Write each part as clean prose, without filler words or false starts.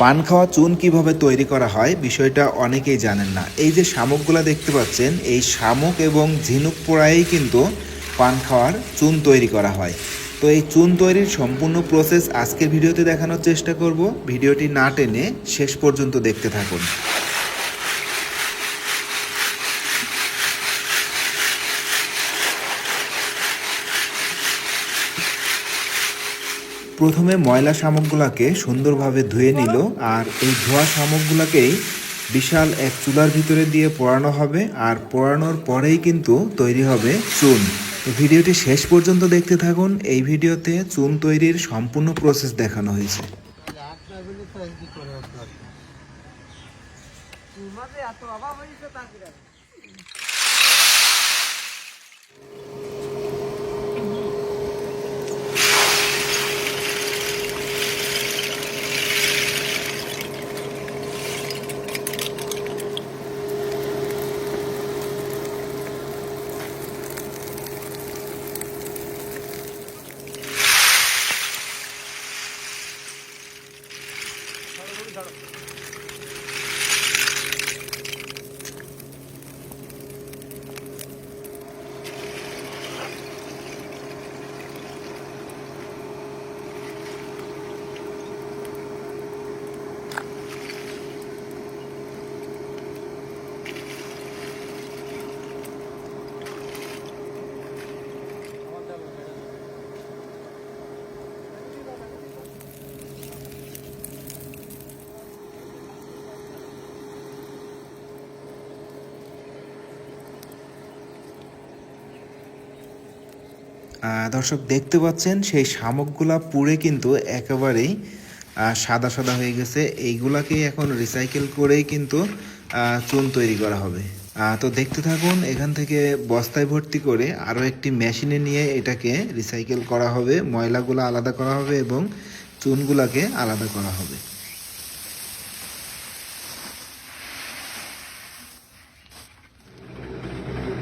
পান খাওয়া চুন কিভাবে তৈরি করা হয় বিষয়টা অনেকেই জানেন না। এই যে শামুকগুলো দেখতে পাচ্ছেন, এই শামুক এবং ঝিনুক পোড়ায়েই কিন্তু পান খাওয়ার চুন তৈরি করা হয়। তো এই চুন তৈরির সম্পূর্ণ প্রসেস আজকের ভিডিওতে দেখানোর চেষ্টা করব। ভিডিওটি না টেনে শেষ পর্যন্ত দেখতে থাকুন। প্রথমে ময়লা শামুকগুলোকে সুন্দরভাবে ধুয়ে নিল, আর এই ধোয়া শামুকগুলোকেই বিশাল এক চুলার ভিতরে দিয়ে পোড়ানো হবে, আর পোড়ানোর পরেই কিন্তু তৈরি হবে চুন। তো ভিডিওটি শেষ পর্যন্ত দেখতে থাকুন। এই ভিডিওতে চুন তৈরির সম্পূর্ণ প্রসেস দেখানো হয়েছে। দর্শক দেখতে পাচ্ছেন, সেই শামুকগুলা পুড়ে কিন্তু একেবারেই সাদা সাদা হয়ে গেছে। এইগুলাকেই এখন রিসাইকেল করেই কিন্তু চুন তৈরি করা হবে। তো দেখতে থাকুন। এখান থেকে বস্তায় ভর্তি করে আরও একটি মেশিনে নিয়ে এটাকে রিসাইকেল করা হবে, ময়লাগুলো আলাদা করা হবে এবং চুনগুলাকে আলাদা করা হবে।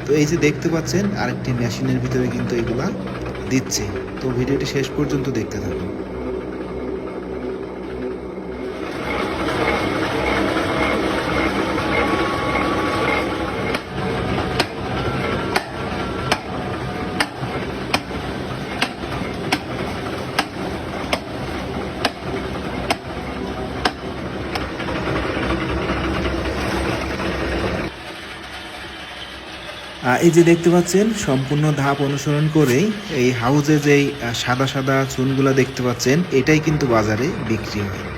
তো এই যে দেখতে পাচ্ছেন, আরেকটি মেশিনের ভিতরে কিন্তু এগুলা দিচ্ছে। তো ভিডিওটি শেষ পর্যন্ত দেখতে থাকুন। এই যে দেখতে পাচ্ছেন, সম্পূর্ণ ধাপ অনুসরণ করেই এই হাউজে যেই সাদা সাদা চুনগুলা দেখতে পাচ্ছেন, এটাই কিন্তু বাজারে বিক্রি হয়।